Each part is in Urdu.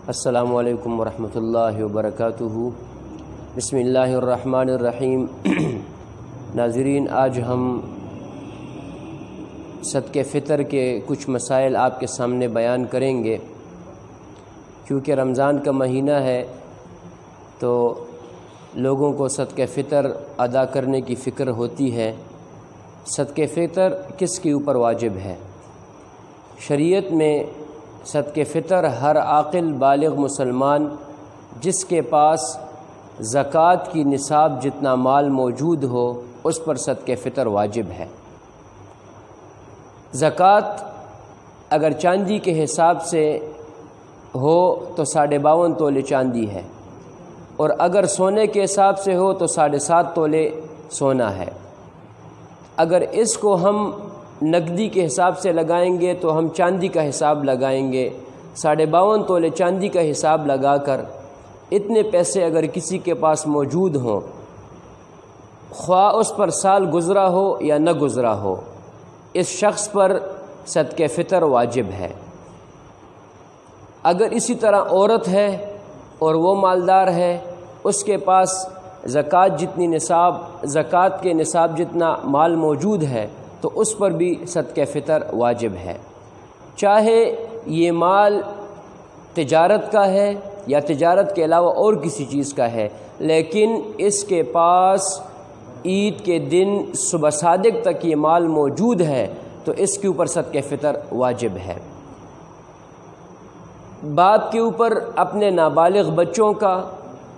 السلام علیکم ورحمۃ اللہ وبرکاتہ۔ بسم اللہ الرحمن الرحیم۔ ناظرین، آج ہم صدقہ فطر کے کچھ مسائل آپ کے سامنے بیان کریں گے۔ کیونکہ رمضان کا مہینہ ہے تو لوگوں کو صدقہ فطر ادا کرنے کی فکر ہوتی ہے۔ صدقہ فطر کس کے اوپر واجب ہے؟ شریعت میں صدقہ فطر ہر عاقل بالغ مسلمان جس کے پاس زکوٰۃ کی نصاب جتنا مال موجود ہو اس پر صدقہ فطر واجب ہے۔ زکوٰۃ اگر چاندی کے حساب سے ہو تو 52.5 تولے چاندی ہے، اور اگر سونے کے حساب سے ہو تو 7.5 تولے سونا ہے۔ اگر اس کو ہم نقدی کے حساب سے لگائیں گے تو ہم چاندی کا حساب لگائیں گے۔ 52.5 تولے چاندی کا حساب لگا کر اتنے پیسے اگر کسی کے پاس موجود ہوں، خواہ اس پر سال گزرا ہو یا نہ گزرا ہو، اس شخص پر صدقہ فطر واجب ہے۔ اگر اسی طرح عورت ہے اور وہ مالدار ہے، اس کے پاس زکوٰۃ کے نصاب جتنا مال موجود ہے تو اس پر بھی صدقہ فطر واجب ہے، چاہے یہ مال تجارت کا ہے یا تجارت کے علاوہ اور کسی چیز کا ہے، لیکن اس کے پاس عید کے دن صبح صادق تک یہ مال موجود ہے تو اس کے اوپر صدقہ فطر واجب ہے۔ باپ کے اوپر اپنے نابالغ بچوں کا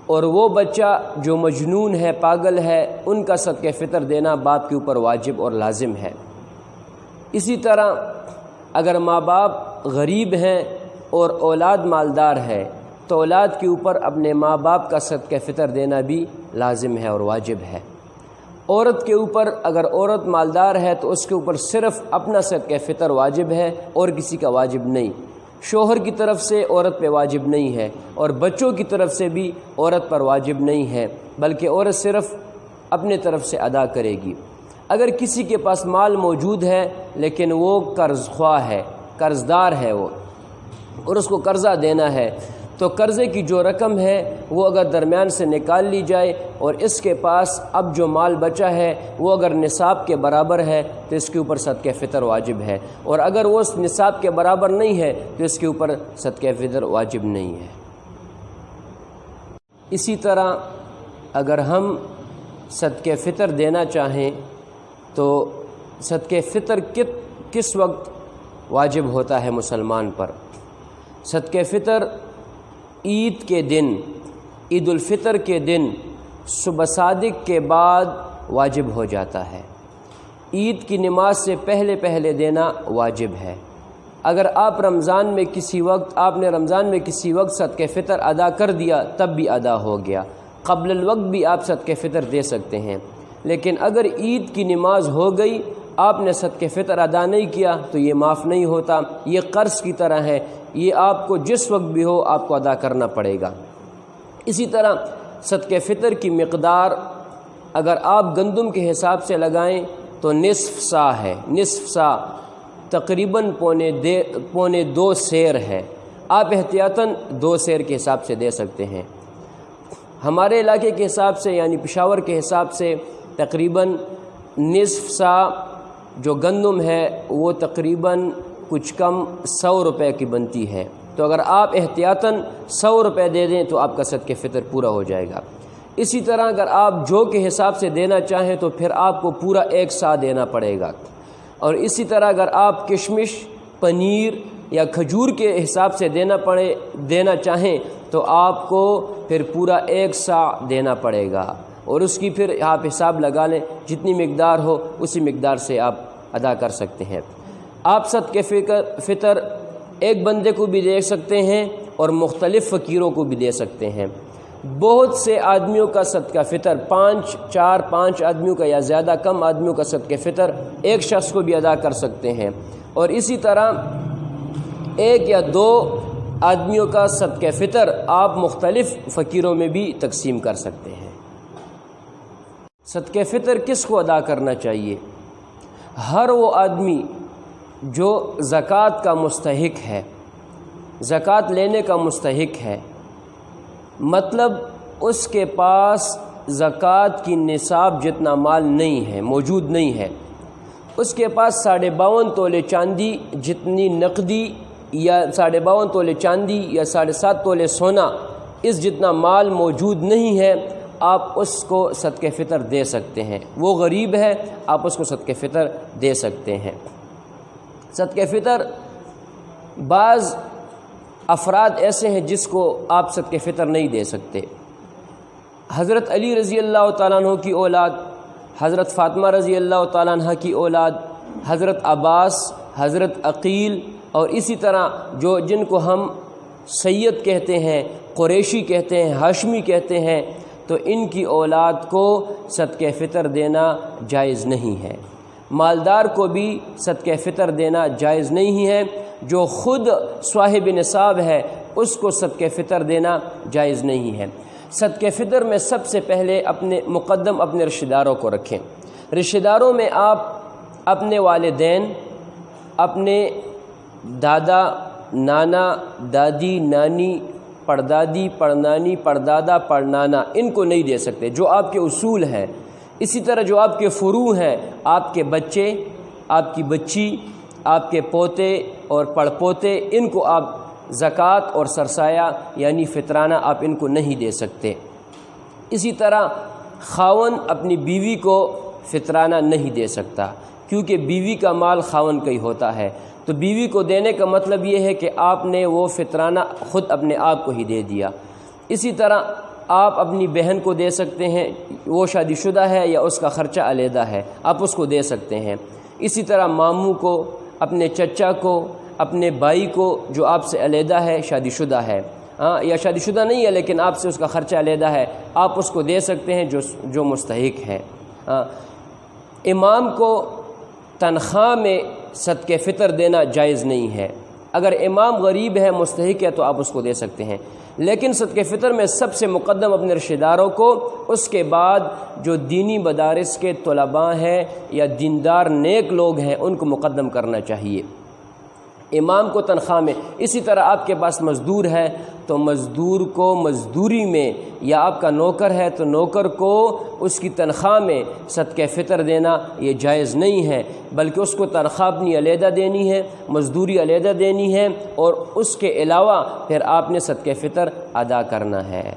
اور وہ بچہ جو مجنون ہے، پاگل ہے، ان کا صدقہ فطر دینا باپ کے اوپر واجب اور لازم ہے۔ اسی طرح اگر ماں باپ غریب ہیں اور اولاد مالدار ہے تو اولاد کے اوپر اپنے ماں باپ کا صدقہ فطر دینا بھی لازم ہے اور واجب ہے۔ عورت کے اوپر اگر عورت مالدار ہے تو اس کے اوپر صرف اپنا صدقہ فطر واجب ہے اور کسی کا واجب نہیں۔ شوہر کی طرف سے عورت پہ واجب نہیں ہے اور بچوں کی طرف سے بھی عورت پر واجب نہیں ہے، بلکہ عورت صرف اپنے طرف سے ادا کرے گی۔ اگر کسی کے پاس مال موجود ہے لیکن وہ قرض خواہ ہے، قرض دار ہے وہ، اور اس کو قرضہ دینا ہے، تو قرضے کی جو رقم ہے وہ اگر درمیان سے نکال لی جائے اور اس کے پاس اب جو مال بچا ہے وہ اگر نصاب کے برابر ہے تو اس کے اوپر صدقہ فطر واجب ہے، اور اگر وہ اس نصاب کے برابر نہیں ہے تو اس کے اوپر صدقہ فطر واجب نہیں ہے۔ اسی طرح اگر ہم صدقہ فطر دینا چاہیں تو صدقہ فطر کس وقت واجب ہوتا ہے مسلمان پر؟ صدقہ فطر عید کے دن، عید الفطر کے دن صبح صادق کے بعد واجب ہو جاتا ہے۔ عید کی نماز سے پہلے دینا واجب ہے۔ اگر آپ نے رمضان میں کسی وقت صدقہ فطر ادا کر دیا تب بھی ادا ہو گیا، قبل الوقت بھی آپ صدقہ فطر دے سکتے ہیں، لیکن اگر عید کی نماز ہو گئی آپ نے صدقہ فطر ادا نہیں کیا تو یہ معاف نہیں ہوتا۔ یہ قرض کی طرح ہے، یہ آپ کو جس وقت بھی ہو آپ کو ادا کرنا پڑے گا۔ اسی طرح صدقہ فطر کی مقدار اگر آپ گندم کے حساب سے لگائیں تو نصف سا ہے، نصف سا تقریباً پونے 2 سیر ہے۔ آپ احتیاطاً 2 سیر کے حساب سے دے سکتے ہیں۔ ہمارے علاقے کے حساب سے یعنی پشاور کے حساب سے تقریباً نصف سا جو گندم ہے وہ تقریباً کچھ کم 100 روپے کی بنتی ہے، تو اگر آپ احتیاطاً 100 روپے دے دیں تو آپ کا صدقہ فطر پورا ہو جائے گا۔ اسی طرح اگر آپ جو کے حساب سے دینا چاہیں تو پھر آپ کو پورا 1 سا دینا پڑے گا، اور اسی طرح اگر آپ کشمش، پنیر یا کھجور کے حساب سے دینا چاہیں تو آپ کو پھر پورا 1 سا دینا پڑے گا، اور اس کی پھر آپ حساب لگا لیں، جتنی مقدار ہو اسی مقدار سے آپ ادا کر سکتے ہیں۔ آپ صدقہ فطر ایک بندے کو بھی دے سکتے ہیں اور مختلف فقیروں کو بھی دے سکتے ہیں۔ بہت سے آدمیوں کا صدقہ فطر 5 آدمیوں کا یا زیادہ کم آدمیوں کا صدقہ فطر ایک شخص کو بھی ادا کر سکتے ہیں، اور اسی طرح 1 یا 2 آدمیوں کا صدقہ فطر آپ مختلف فقیروں میں بھی تقسیم کر سکتے ہیں۔ صدقہ فطر کس کو ادا کرنا چاہیے؟ ہر وہ آدمی جو زکوٰۃ کا مستحق ہے، زکوٰۃ لینے کا مستحق ہے، مطلب اس کے پاس زکوٰۃ کی نصاب جتنا مال نہیں ہے، موجود نہیں ہے، اس کے پاس 52.5 تولے چاندی جتنی نقدی یا 52.5 تولے چاندی یا 7.5 تولے سونا اس جتنا مال موجود نہیں ہے، آپ اس کو صدقہ فطر دے سکتے ہیں۔ وہ غریب ہے، آپ اس کو صدقہ فطر دے سکتے ہیں۔ صدقہ فطر بعض افراد ایسے ہیں جس کو آپ صدقہ فطر نہیں دے سکتے۔ حضرت علی رضی اللہ تعالیٰ عنہ کی اولاد، حضرت فاطمہ رضی اللہ تعالیٰ عنہ کی اولاد، حضرت عباس، حضرت عقیل اور اسی طرح جن کو ہم سید کہتے ہیں، قریشی کہتے ہیں، ہاشمی کہتے ہیں، تو ان کی اولاد کو صدقہ فطر دینا جائز نہیں ہے۔ مالدار کو بھی صدقہ فطر دینا جائز نہیں ہے۔ جو خود صاحب نصاب ہے اس کو صدقہ فطر دینا جائز نہیں ہے۔ صدقہ فطر میں سب سے پہلے اپنے رشتہ داروں کو رکھیں۔ رشتہ داروں میں آپ اپنے والدین، اپنے دادا، نانا، دادی، نانی، پردادی، پڑنانی، پردادا، پڑنانا، ان کو نہیں دے سکتے، جو آپ کے اصول ہیں۔ اسی طرح جو آپ کے فروع ہیں، آپ کے بچے، آپ کی بچی، آپ کے پوتے اور پڑ پوتے، ان کو آپ زکوٰۃ اور سرسایہ یعنی فطرانہ آپ ان کو نہیں دے سکتے۔ اسی طرح خاوند اپنی بیوی کو فطرانہ نہیں دے سکتا، کیونکہ بیوی کا مال خاوند کا ہی ہوتا ہے، تو بیوی کو دینے کا مطلب یہ ہے کہ آپ نے وہ فطرانہ خود اپنے آپ کو ہی دے دیا۔ اسی طرح آپ اپنی بہن کو دے سکتے ہیں، وہ شادی شدہ ہے یا اس کا خرچہ علیحدہ ہے، آپ اس کو دے سکتے ہیں۔ اسی طرح ماموں کو، اپنے چچا کو، اپنے بھائی کو جو آپ سے علیحدہ ہے، شادی شدہ ہے، یا شادی شدہ نہیں ہے لیکن آپ سے اس کا خرچہ علیحدہ ہے، آپ اس کو دے سکتے ہیں جو مستحق ہے۔ امام کو تنخواہ میں صدقہ فطر دینا جائز نہیں ہے۔ اگر امام غریب ہے، مستحق ہے، تو آپ اس کو دے سکتے ہیں، لیکن صدقہ فطر میں سب سے مقدم اپنے رشتہ داروں کو، اس کے بعد جو دینی مدارس کے طلباء ہیں یا دیندار نیک لوگ ہیں ان کو مقدم کرنا چاہیے۔ امام کو تنخواہ میں، اسی طرح آپ کے پاس مزدور ہے تو مزدور کو مزدوری میں، یا آپ کا نوکر ہے تو نوکر کو اس کی تنخواہ میں صدقہ فطر دینا یہ جائز نہیں ہے، بلکہ اس کو تنخواہ اپنی علیحدہ دینی ہے، مزدوری علیحدہ دینی ہے، اور اس کے علاوہ پھر آپ نے صدقہ فطر ادا کرنا ہے۔